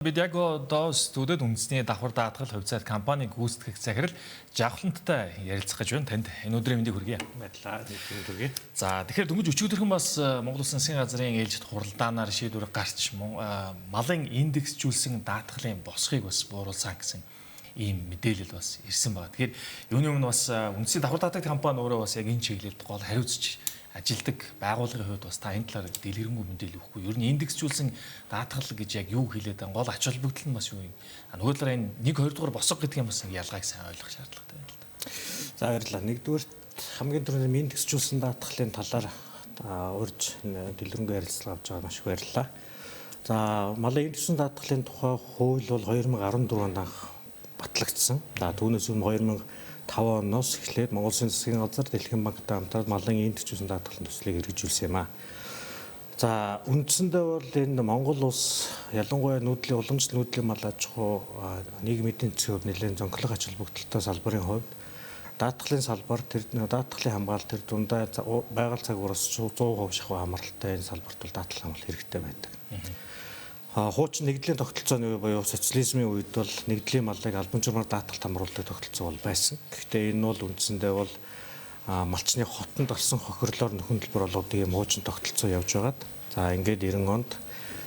Бид яг одоо студид үндэсний давхар даатгал хувьцаат компаниг гүйцэтгэх захирал Жавхланттай ярилцах гэж байна. Танд энэ өдрийн мэндийг хүргэе. Баярлалаа. Нийтийн хүргэе. За тэгэхээр дөнгөж өчигдөрхөн бас Монгол Улсын засгийн газрын ээлжид хуралдаанаар шийдвэр гарч малын индексжүүлсэн даатгалын босхийг бас бууруулсан гэсэн ийм мэдээлэл бас ирсэн байна. Тэгэхээр юуны өмнө бас үндэсний давхар даатгал компани өөрөө бас яг энэ чиглэлд гол хариуцж ажилдаг байгууллагын хувьд бас та энэ талаар дэлгэрэнгүй мэдээлэл өгөхгүй. Ер нь индексжүүлсэн даатгал гэж яг юу хэлээд байгаа гол ач холбогдол нь бас юу юм? Нөгөө талаараа энэ 1-2 дугаар босго гэдэг юм бас ялгааг сайн ойлгох шаардлагатай байна л да. За баярлалаа. Нэгдүгээр хамгийн түрүүнд индексжүүлсэн даатгалын талаар урьж дэлгэрэнгүй ярилцлага авч байгаа маш их баярлалаа. За малын индексжүүлсэн даатгалын тухай хууль бол 2014 онд анх батлагдсан. За түүнээс өмнө 2005 оноос эхлээд Монгол Улсын засгийн газар Дэлхийн банктай хамтраад малын индексжүүлсэн даатгалын төслийг хэрэгжүүлсэн юм аа. За үндсэндээ бол энэ Монгол улс ялангуяа уламжлалт нүүдлийн мал аж ахуй нийгмийн эдийн засгийн хувьд нэлээд зөнхлөх ач холбогдолтой салбарын хувьд даатгалын салбар тэр даатгалын хамгаалалт тэр дундаа байгаль цагуураас 100% шахуу амралтай энэ салбарт бол даатгалын хамгаалалт хэрэгтэй байдаг. Хуучин нэгдлийн тогтолцооны үе буюу социализмын үед бол нэгдлийн малыг албан журмаар даатгалт хамруулдаг тогтолцоо бол байсан. Гэхдээ энэ бол үндсэндээ бол малчны хотонд орсон хохирлоор нөхөн төлбөр болгодог юм хуучин тогтолцоо явж байгаад за ингээд 90 онд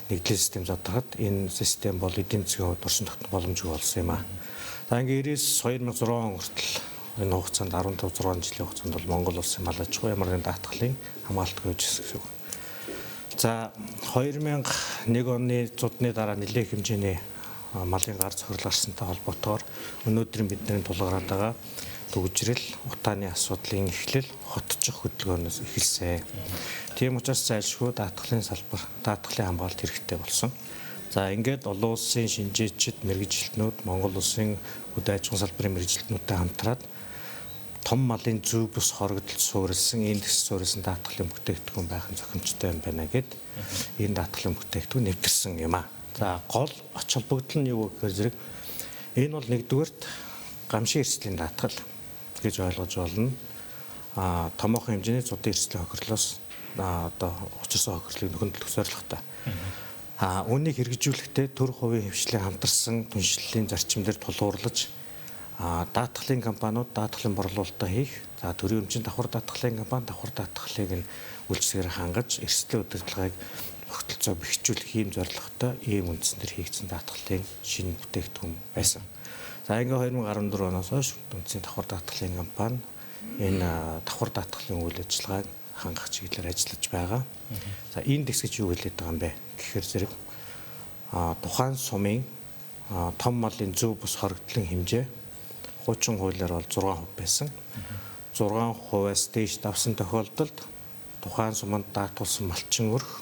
нэгдлийн систем задрахад энэ систем бол эдийн засгийн хувьд орчин тогтнох боломжгүй болсон юм аа. За ингээд 2006 он хүртэл энэ хугацаанд 15-6 жилийн хугацаанд бол Монгол улсын мал аж ахуй ямар нэгэн даатгалын хамгаалтгүй байсан гэсэн үг. За 2001 оны зудны дараа нэлээд хэмжээний малын гар цохирол гарсантай холбоотойгоор өнөөдрийн бидний тулгараад байгаа төгжрэл утааны асуудлын эхлэл хотчих хөдөлгөөнөөс эхэлсэн. Тийм учраас зайлшгүй даатгалын салбар, даатгалын хамгаалалт хэрэгтэй болсон. За ингээд олон улсын шинжээчид, мэргэжилтнүүд, Монгол улсын хөдөө аж ахуйн салбарын мэргэжилтнүүдтэй хамтраад том малын зөв бус хорогдолд суурилсан индекс суурилсан даатгалын бүтээгдэхүүн байх нь зохимжтой юм байна гэд энэ даатгалын бүтээгдэхүүн нэвтэрсэн юм аа. За гол ач холбогдол нь юу гэхээр зэрэг энэ бол нэгдүгээрт гамшин эрсдлийн даатгал гэж ойлгож болно. Томоохон хэмжээний зуудын эрсдлийн хохирлоос одоо учирсан хохирлыг нөхөн төлөх зорилготой. Үүнийг хэрэгжүүлэхдээ төр хувийн хвшлийн хамтарсан түншлэлийн зарчимдэр тулгуурлаж даатгалын компаниуд даатгалын борлуулалтаа хийх, за төрийн өмчийн давхар даатгалын компани давхар даатгалыг нь үйлчлэгээр хангаж эрсдлийн удирдлагыг тогтолцоо бэхжүүлэх ийм зорилготой ийм үндсээр хийгдсэн даатгалын шинэ бүтээгдэхүүн байсан. За ингээ 2014 оноос хойш үндэсний давхар даатгалын компани энэ давхар даатгалын үйл ажиллагааг хангах чиглэлээр ажиллаж байгаа. За индекс гэж юу хэлээд байгаа юм бэ? Гэхээр зэрэг тухайн сумын том малын зөв бус хоригдлын хэмжээ хуучин хуулиар бол 6% байсан. 6%-аас дээш давсан тохиолдолд тухайн суманд даатгуулсан малчин өрх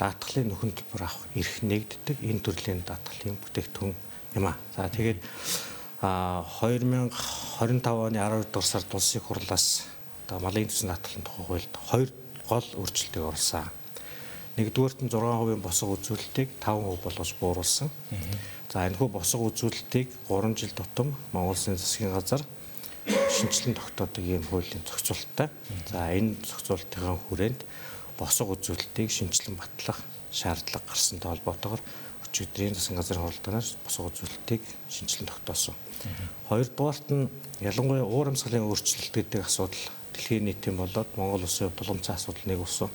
даатгалын нөхөн төлбөр авах эрх нэгддэг энэ төрлийн даатгалын бүтээгдэхүүн юм аа. За тэгээд 2025 оны 12 дугаар сард улсын хурлаас малын төсний даатгалын тухай хуульд 2 гол өөрчлөлтийг оруулсан. Нэгдүгээрт нь 6% босго үзүүлэлтийг 5% болгож бууруулсан. За энэхүү босго үзүүлэлтийг 3 жил тутам Монгол Улсын засгийн газар шинжилэн тогтоодог ийм хуулийн зохицуулалттай. За энэ зохицуулалтын хүрээнд босго үзүүлэлтийг шинжилэн батлах шаардлага гарсантай холбоотойгоор өчигдрийн засгийн газрын хуралдаанаас босго үзүүлэлтийг шинжилэн тогтоосон. Хоёрдугаарт нь ялангуяа уур амьсгалын өөрчлөлт гэдэг асуудал дэлхийн нийтийн болоод Монгол Улсын хувьд тулгымцсан асуудал нэг болсон.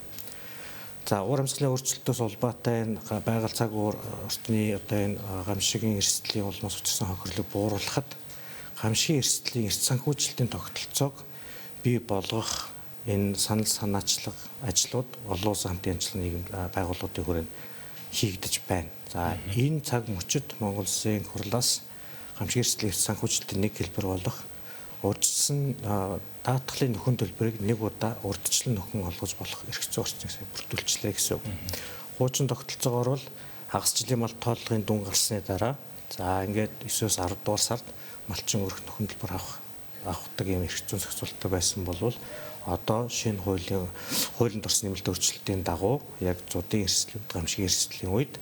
За уур амьсгалын өөрчлөлтөөс улбаатай энэ байгаль цаг орчны одоо энэ гамшигын эрсдлийн улмаас учирсан хохирлыг бууруулахад гамшигын эрсдлийн эрс санхүүжилтийн тогтолцоог бий болгох энэ санал санаачлаг ажлууд олон улсын хамтын ажиллагааны нийгэм байгууллагын хүрээнд хийгдэж байна. За энэ цаг мөчид Монгол Улсын хурлаас гамшигын эрсдлийн эрс санхүүжилтийн нэг хэлбэр болох урьдчилсан даатгалын нөхөн төлбөрийг нэг удаа урьдчилан нөхөн олгож болох эрх зүйн орчныг бүрдүүлчлээ гэсэн үг. Хуучин тогтолцоогоор бол хагас жилийн мал тооллогын дүн гарсны дараа за ингээд 9-10 дугаар сард малчин өрх нөхөн төлбөр авахдаг юм эрх зүйн зохицуулалттай байсан бол одоо шинэ хуулинд орсон нэмэлт өөрчлөлтийн дагуу яг зуудын эрсдлийн гамшигын эрсдлийн үед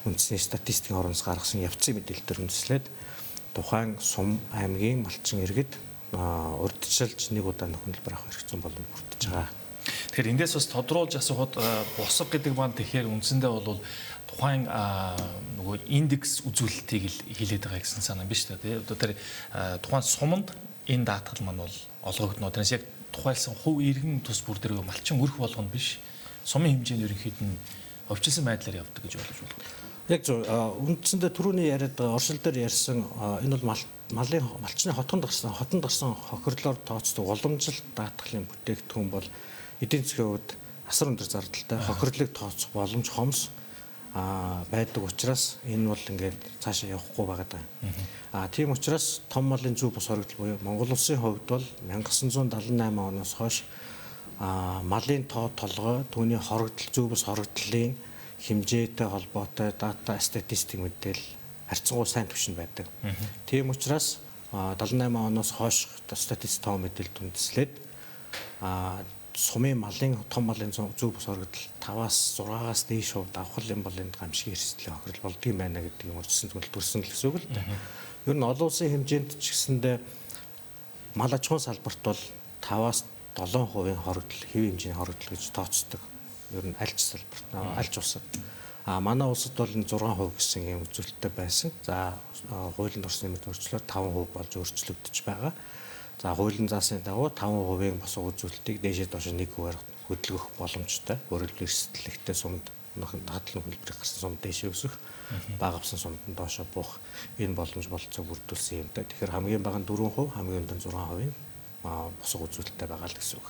үндэсний статистикийн ороноос гаргасан явцын мэдээлэлээр үндэслээд тухайн сум аймгийн малчин иргэд урьдчилж нэг удаа нөхөн төлбөр авах эрх зүйн боломж бүрдэж байгаа. Тэгэхээр эндээс бас тодруулж асуухад босго гэдэг маань тэгэхээр үндсэндээ бол тухайн нөгөө индекс үзүүлэлтийг л хилээд байгаа гэсэн санаа биш үү? Одоо тэр тухайн суманд энэ даатгал маань бол олгогдно. Тэрнээс яг тухайлсан хувь иргэн тус бүр дээр малчин өрх болгоно биш. Сумын хэмжээнд ерөнхийд нь өвчлсөн байдлаар явдаг гэж ойлгож байна. Яг зөв. Үндсэндээ түрүүний яриад байгаа оршил дээр ярьсан энэ бол малын малчны хотонд гарсан хохирлоор тооцдог уламжлалт даатгалын бүтээгдэхүүн бол эдийн засгийн хувьд асар өндөр зардалтай хохирлыг тооцох боломж хомс байдаг учраас энэ бол ингээд цаашаа явахгүй байгаа даа. Тийм учраас том малын зөв бус хоригдол буюу Монгол улсын хувьд бол 1978 оноос хойш малын тоо толгой түүний хоригдол зөв бус хоригдлын хэмжээтэй холбоотой дата статистик мэдээлэл харьцангуй сайн түвшинд байдаг. Тийм учраас 78 оноос хойш статистик тоо мэдээлэл үндэслээд сумын малын том малын зөв бус хоригдол 5-аас 6-аас дээш хувьд авах юм бол энэ гамшигын эрсдлийн хохирол болдго юм байна гэдэг юм урьдчилан төлөвлөсөн л гэсэн үг л дээ. Ер нь олон улсын хэмжээнд ч гэсэндээ мал аж ахуйн салбарт бол 5-аас 7% хоригдол, хэвийн хэмжээний хоригдол гэж тооцдог. Ер нь аль ч салбарт, аль ч улсад. Манай улсад бол энэ 6% гэсэн юм үзүүлэлттэй байсан. За хуулийн орчны нэмэлт өөрчлөлөөр 5% болж өөрчлөгдөж байгаа. За хуулийн заасан дагуу 5%-ийн босго үзүүлэлтийг дээшээ доош 1%-аар хөдөлгөх боломжтой. Өөрөөр хэлбэл эрсдэлтэй сумд дадлын хөлбөрийг гарсан сумд дээшээ өсөх, бага авсан сумд нь доошоо буух энэ боломж болцоог бүрдүүлсэн юмтай. Тэгэхээр хамгийн бага нь 4%, хамгийн өндөр нь 6%-ийн босго үзүүлэлттэй байгаа л гэсэн үг.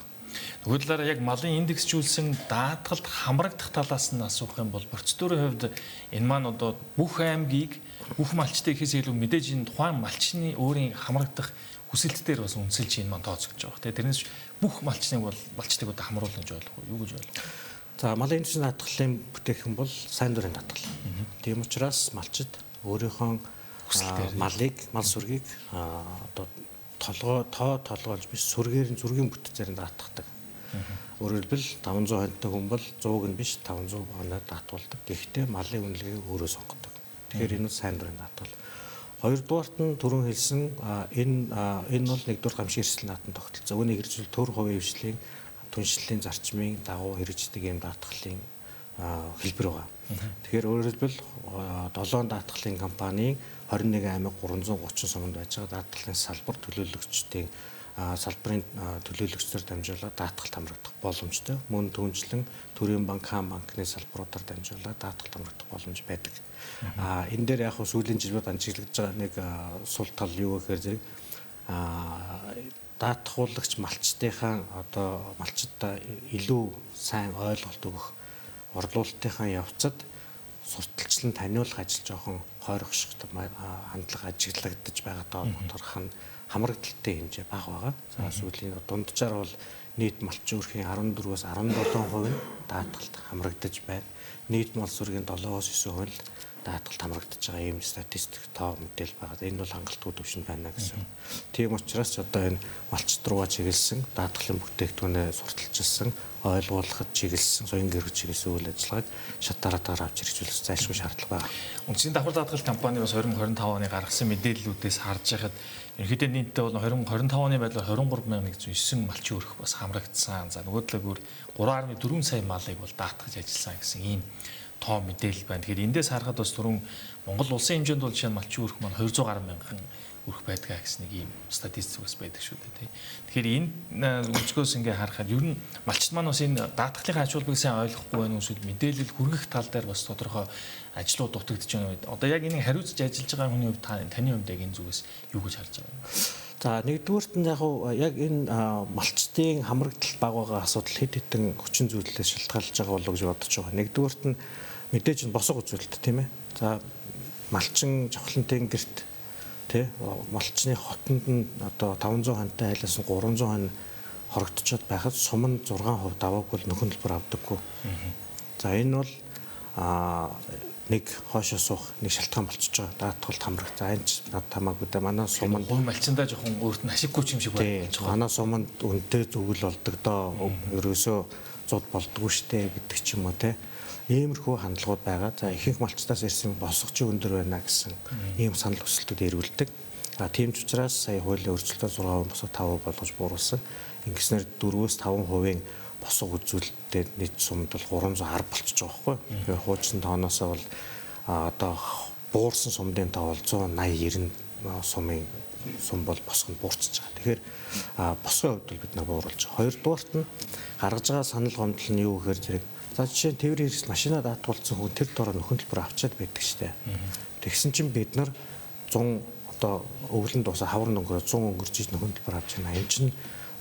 Тэгвэл талаараа яг малын индексжүүлсэн даатгалд хамрагдах талаас нь асуух юм бол процедурын хувьд энэ маань одоо бүх аймгийг бүх малчтай ихээс илүү мэдээж энэ тухайн малчны өөрийн хамрагдах хүсэлт дээр бас үнсэлж энэ маань тооцогдож байгаа. Тэрнээс бүх малчныг бол малчтайг одоо хамруулж ойлгох уу? Юу гэж ойлгох вэ? За малын индексийн даатгалын бүтээгдэхүүн бол сайн дурын даатгал. Тийм учраас малчид өөрийнхөө малыг, мал сүргийг одоо толгоолж биш сүргийн бүтцээр даатгадаг. Өөрөөр хэлбэл 500 хоньтой хүн бол 100-г нь биш 500 хоноор даатгуулдаг. Гэхдээ малын үнэлгээг өөрөө сонгодог. Тэгэхээр энэ сайн дурын даатгал. Хоёрдугаарт нь түрүүн хэлсэн энэ бол нэгдүгээр гамшигын эрсдэл наадмын тогтолцоо. Үүнийг хэрэгжүүл төр хувийн хвшлийн түншлэлийн зарчмын дагуу хэрэгждэг юм даатгалын хэлбэр байгаа. Тэгэхээр өөрөөр хэлбэл 7 даатгалын компанийн 21,330 суманд байж байгаа даатгалын салбар төлөөлөгчдийн салбарын төлөөлөгчдөөр дамжуулаад даатгалт хамрагдах боломжтой. Мөн түншлэн төрийн банк, хаан банкны салбаруудаар дамжуулаад даатгалт хамрагдах боломж байдаг. Энэ дээр яг сүүлийн жилүүд анчиглагдж байгаа нэг сул тал юу гэхээр зэрэг даатгуулагч малчтынхаа одоо малчдаа илүү сайн ойлголт өгөх орлуулалтынхаа явцад сурталчлан таниулах ажил жоохон хойрох шиг хандлага ажиглагдаж байгаа доторх нь хамрагдaltaй хэмжээ бага байгаа. За сүүлийн дунджаар бол нийт малчин өрхийн 14-өөс 17% нь даатгалт хамрагдаж байна. Нийт мал сүргийн 7-9% нь даатгалт хамрагдаж байгаа ийм статистик тоо мэдээлэл байгаа. Энэ бол хангалтгүй төвшин байна гэсэн. Тийм учраас одоо энэ малчд руугаа чиглэсэн даатгалын бүтээгдэхүүнээ сурталчилсан ойлгуулахад чиглэсэн соён гэрэг чиглэсэн үйл ажиллагааг шат дараагаар авч хэрэгжүүлэх зайлшгүй шаардлага байна. Үндсийн давхар даатгал компани бас 2025 оны гаргасан мэдээллүүдээс харж байхад ерөнхийдөө нийтдээ бол 2025 оны байдлаар 23,109 малчин өрх бас хамрагдсан. За нөгөө талаар 3.4 сая малыг бол даатгаж ажилласан гэсэн ийм тоо мэдээлэл байна. Тэгэхээр эндээс харахад бас түрүүн Монгол улсын хэмжээнд бол жишээ нь малчин өрх маань 200 гаруй мянган өрх байдгаа гэсэн нэг ийм статистик бас байдаг шүү дээ. Тэгэхээр энэ өнцгөөс ингээ харахад ер нь малчд маань бас энэ даатгалын ачуулбыг сайн ойлгохгүй байна уу эсвэл мэдээлэл хүргэх тал дээр бас тодорхой ажлууд дутагдж байна уу? Одоо яг энийг хариуцж ажиллаж байгаа хүний хувьд таны хувьд яг энэ зүгээс юу гэж харж байгаа юм? За нэгдүгüүрт нь яг энэ малчдын хамрагдал бага байгаа асуудал хэд хэдэн хүчин зүйлээс шалтгаалж байгаа болов уу гэж бодож байгаа. Нэгдүгüүрт нь мэдээж нь босго үзүүлэлт тийм ээ. За малчин жавхлантын гэрт тий малчны хотонд нь одоо 500 хоньтой айлаас 300 хонь хорогдчиход байхад сум нь 6% даваагүй нөхөн төлбөр авдаггүй. За энэ бол нэг хоошоо суух нэг шалтгаан болчихж байгаа. Даатгалт хамрах. За энэ ч над тамаагүй да манай суманд гоо малчиндаа жоохон өөрт нь ашиггүй юм шиг байна. Манай суманд үнэтэй зүгэл болдог доо. Ерөөсөө зуд болдгоо штэ гэдэг ч юм уу те. Иймэрхүү хандлагууд байгаа. За ихэнх малчтаас ирсэн босгочийн өндөр байна гэсэн ийм санал хүсэлтүүд ирүүлдэг. Тийм ч учраас сая хуулийн өөрчлөлтөөр 6% босоо 5% болгож бууруулсан. Ингэснээр 4-5% босго үзүүлэлттэй нийт сумд бол 310 болчихж байгаа байхгүй. Тэгэхээр хуучин тооноосоо бол одоо буурсан сумдын тоо бол 180 90 сум бол босгонд буурчихж байгаа. Тэгэхээр босгоны хувьд бол бид нар бууруулж байгаа. Хоёрдугаарт нь гаргаж байгаа санал гомдол нь юу гэхээр зэрэг за жишээ нь тээврийн хэрэгс машина даатгуулсан хүн тэр дороо нөхөн төлбөр авчиад байдаг штэ. Тэгсэн чинь бид нар 100 одоо өвлөн дуусаа хавар өнгөрөө 100 өнгөрч иж нөхөн төлбөр авч байна. Энэ чинь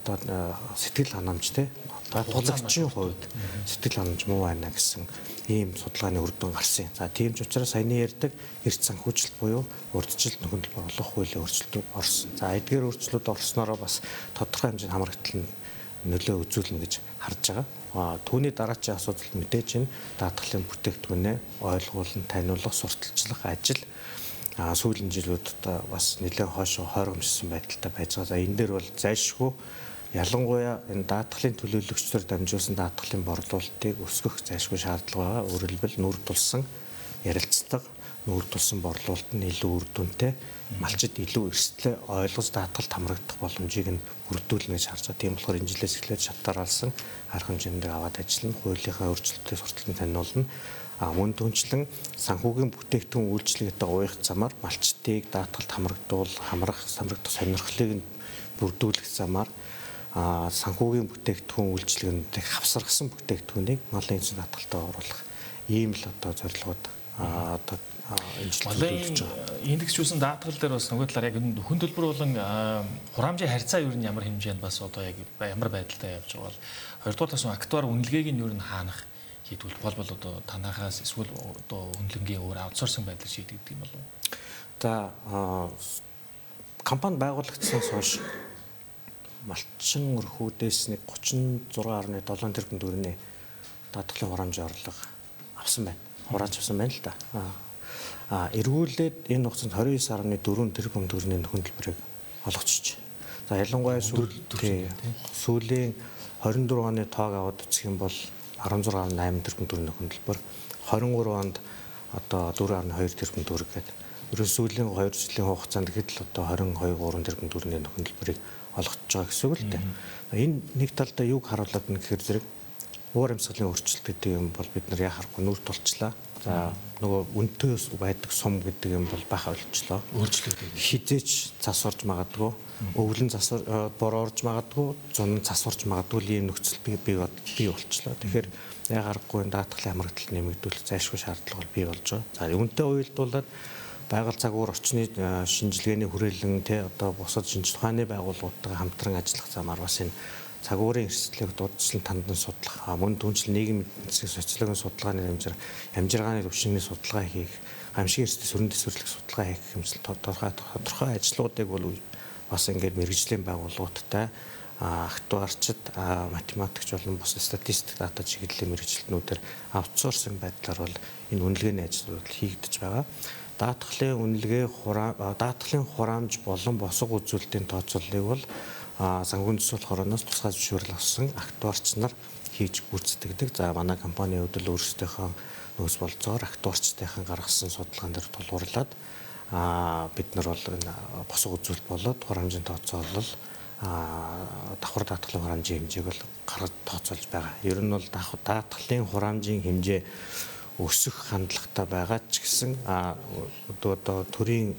одоо сэтгэл ханамж те даатгуулагчийн хувьд сэтгэл ханамж муу байна гэсэн ийм судалгааны үр дүн гарсан. За тийм ч учраас саяны ярьдаг эрт санхүүжилт буюу урдчилт нөхөн төлбөр олох хуулийн өөрчлөлтүүд орсон. За эдгээр өөрчлөлтүүд орсноороо бас тодорхой хэмжээний хамрагдал нөлөө үзүүлнэ гэж харж байгаа. Түүний дараачийн асуудал мэдээж энэ даатгалын бүтээгдэхүүнээ ойлгуулан таниулах, сурталчлах ажил сүүлийн жилүүд одоо бас нэлээд хойшоо хойромжсон байдалтай байж байгаа. За энэ дээр бол зайлшгүй ялангуяа энэ даатгалын төлөөлөгчдөөр дамжуулсан даатгалын борлуулалтыг өсгөх зайлшгүй шаардлага байгаа. Өөрөөр хэлбэл нүүр тулсан ярилцлага, нүүр тулсан борлуулалт нь илүү үр дүнтэй, малчид илүү эрсдлээ ойлгож даатгалд хамрагдах боломжийг нь бүрдүүлнэ гэж харж байгаа. Тийм болохоор энэ жилээс эхлээд шатаар алсан арга хэмжээнд аваад ажиллана, хуулийнхаа өөрчлөлтөд сурталчилан таниулна. Мөн түнчлэн санхүүгийн бүтээгдэхүүн үйлчлэгээтэй уух замаар малчдыг даатгалд хамрагдах сонирхлыг нь бүрдүүлэх замаар санхүүгийн бүтээгдэхүүн үйлчлэгээнүүдийг хавсаргасан бүтээгдэхүүнийг малын эзэн даатгалтад оруулах ийм л одоо зорилгоод одоо малын индексжүүлсэн даатгал дээр бас нөгөө талаар яг нөхөн төлбөр болон хураамжийн харьцаа юу нь ямар хэмжээнд бас одоо яг ямар байдалтай явж байгаа бол хоёрдугаар тас актуар үнэлгээг нь юу нь хаанах хийдгүүл бол одоо танахаас эсвэл одоо үнэлгээний өөр аутсорсинг байдлаар шийдэгдэх юм болов уу? За компани байгуулагдсанаас хойш малчин өрхүүдээс нэг 36.7 тэрбум төгрөгийн даатгалын хураамжийн орлого авсан байна. Хурааж авсан байна л да. Эргүүлээд энэ хугацаанд 29.4 тэрбум төгрөгийн нөхөн төлбөрийг олгочихж. За ялангуяа сүүлийн 24 оны тоог аваад үзэх юм бол 16.8 тэрбум төгрөгийн нөхөн төлбөр, 23 онд одоо 4.2 тэрбум төгрөг гэдэг. Ерөөс сүүлийн 2 жилийн хугацаанд гэхэд л одоо 22.3 тэрбум төгрөгийн нөхөн төлбөрийг олгож байгаа гэсэн үг л дээ. Энэ нэг талдаа юг харуулдаг нь гэхээр зэрэг уур амьсгалын өөрчлөлт гэдэг юм бол бид нар яхахгүй нүүр тулчлаа. За нөгөө үнэтэй байдаг сум гэдэг юм бол бага болчихлоо. Өөрчлөлт хизээч цас орж магадгүй, өвлөн цас бор орж магадгүй, зун цас орж магадгүй ийм нөхцөл бий болчихлоо. Тэгэхээр яхахгүй даатгалын хамрагдалт нэмэгдүүлэх зайлшгүй шаардлага бий болж байгаа. За үнэтэй уялдуулаад байгаль цагуур орчны шинжилгээний хүрээлэн одоо бусад шинжлэх ухааны байгууллагуудтай хамтран ажиллах замаар бас энэ цагуурын эрсдлийг дурдсан тандан судлах, мөн түнчлэн нийгмийн эдийн социологийн судалгааны амжиргааны төвшингийн судалгаа хийх, гамшигын эрсдэл сүрэн дэвсгэрлэх судалгаа хийх хэмжил тодорхой ажлуудыг бол бас ингээд мэргэжлийн байгууллагуудтай актуарчид, математикч болон бус статистик дата чиглэлийн мэргэжилтнүүдээр аутсорсинг байдлаар бол энэ үнэлгээний ажлууд хийгдэж байгаа. Даатгалын хураамж болон босго үзүүлэлтийн тооцооллыг бол санхүүгийн төсвөл хорооноос тусгай зөвшөөрөл авсан актуарч нар хийж гүйцэтгэдэг. За манай компани хувьд л өөрсдийнхөө нөөц болцоогоор актуарчтайхан гаргасан судалгаан дээр тулгуурлаад бид нар бол энэ босго үзүүлэлт болоод хураамжийн тооцоолол давхар даатгалын хураамжийн хэмжээг бол гаргаж тооцоолж байгаа. Ер нь бол даатгалын хураамжийн хэмжээ өсөх хандлагатай байгаа ч гэсэн одоо төрийн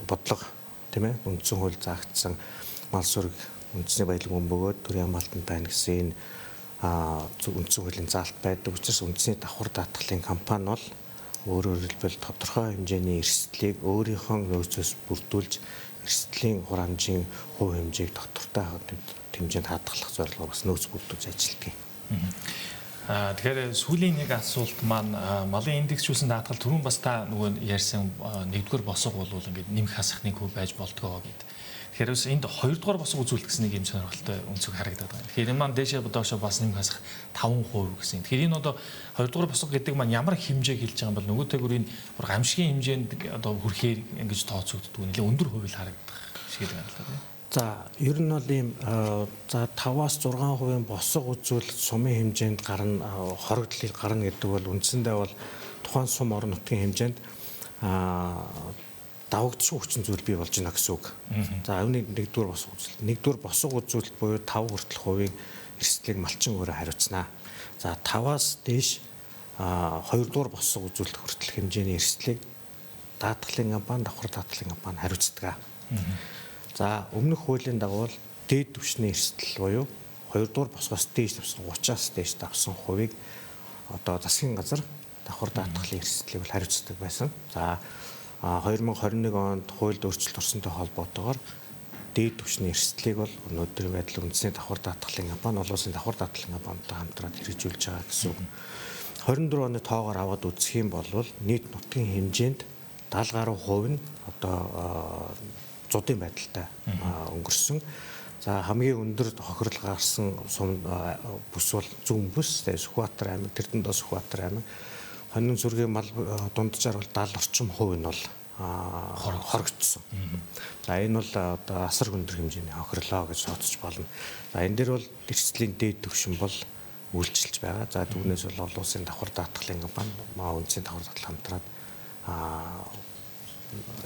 бодлого тийм ээ үндсэн хууль заагдсан мал сүрэг үндэсний баялаг бөмбөгөөд төрийн хамгаалтанд байна гэсэн энэ үндсэн хуулийн заалт байдаг учраас үндэсний давхар даатгалын компани бол өөрөөр хэлбэл тодорхой хэмжээний эрсдлийг өөрийнхөө нөөцөөс бүрдүүлж эрсдлийн хураамжийн хувь хэмжээг доктортой хэмжээнд хадгалах зорилгоор бас нөөц бүрдүүлж ажилладаг. Тэгэхээр сүүлийн нэг асуулт маань малын индексжүүлсэн даатгал түрүүн бас та нөгөө ярьсан нэгдүгээр босго бол ингээд нэмэх хасах нэг хөв байж болтгоо гэд. Тэгэхээр бас энд хоёрдугаар босго үзүүлэлт гэсэн нэг юм сонирхолтой өнцөг харагдаад байгаа. Тэгэхээр энэ маань дээшээ доошоо бас нэмэх хасах 5% гэсэн. Тэгэхээр энэ одоо хоёрдугаар босго гэдэг маань ямар хэмжээг хэлж байгаа юм бол нөгөө төгрөгийн гамшигын хэмжээнд одоо хүрэхээр ингэж тооцогддог нэлээ өндөр хувийг харагдах шиг байна л да. За ер нь бол ийм за 5-аас 6% босго үзүүлэлт сумын хэмжээнд гарна, хоригдлыг гарна гэдэг бол үндсэндээ бол тухайн сум орон нутгийн хэмжээнд давагдсан хүчин зүйл бий болж байна гэсэн үг. За үүний нэгдүгээр босго үзүүлэлт буюу 5 хүртэл хувийн эрсдлийг малчин өөрөө хариуцнаа. За 5-аас дээш 2 дугаар босго үзүүлэлт хүртэл хэмжээний эрсдлийг даатгалын компани, давхар даатгалын компани хариуцдаг. За өмнөх хуулийн дагуу дээд түвшний эрсдэл буюу 2 дугаар босгоос дээш тавсан 30-аас дээш давсан хувийг одоо засгийн газар давхар даатгалын эрсдлийг бол хариуцдаг байсан. За 2021 онд хуульд өөрчлөлт орсонтой холбоотойгоор дээд түвшний эрсдлийг бол өнөөдрийн байдлаар үндэсний давхар даатгалын компани, олон улсын давхар даатгалын компанитай хамтраад хэрэгжүүлж байгаа гэсэн үг. 24 оны тоогоор аваад үзэх юм бол нийт нутгийн хэмжээнд 70 гаруй хувь нь одоо зуудын байдалтай өнгөрсөн. За хамгийн өндөр хохирол гарсан бүс бол Зүүн бүс, Сүхбаатар аймаг, Тэрдэндээ Сүхбаатар аймаг. Хонин зүргийн мал дунджаар бол 70 орчим хувь нь бол хоригдсон. За энэ бол одоо асар өндөр хэмжээний хохирлоо гэж тооцож болно. За энэ дээр бол эрсдлийн дээд түвшин бол үйлчилж байгаа. За түүнээс бол олон улсын давхар даатгалын компани, үндэсний давхар даатгал хамтраад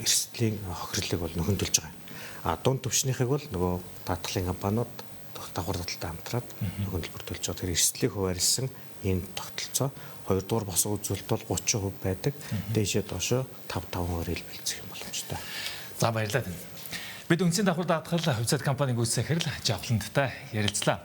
эрсдлийн хохирлыг бол нөхөндөлж байгаа. Дунд түвшнийхийг бол нөгөө даатгалын компаниуд давхар даатгалтай хамтраад нөхөндөл бүрдүүлж байгаа. Тэр эрсдлийг хуваарлсан энэ тогтолцоо 2 дугаар босго үзүүлэлт бол 30% байдаг. Дээшээ доошоо 5-5% илбэлцэх юм боломжтой. За баярлалаа. Бид үндэсний давхар даатгал хувьцаат компанийн гүйцэтгэхэрэл Жавхланттай ярилцлаа.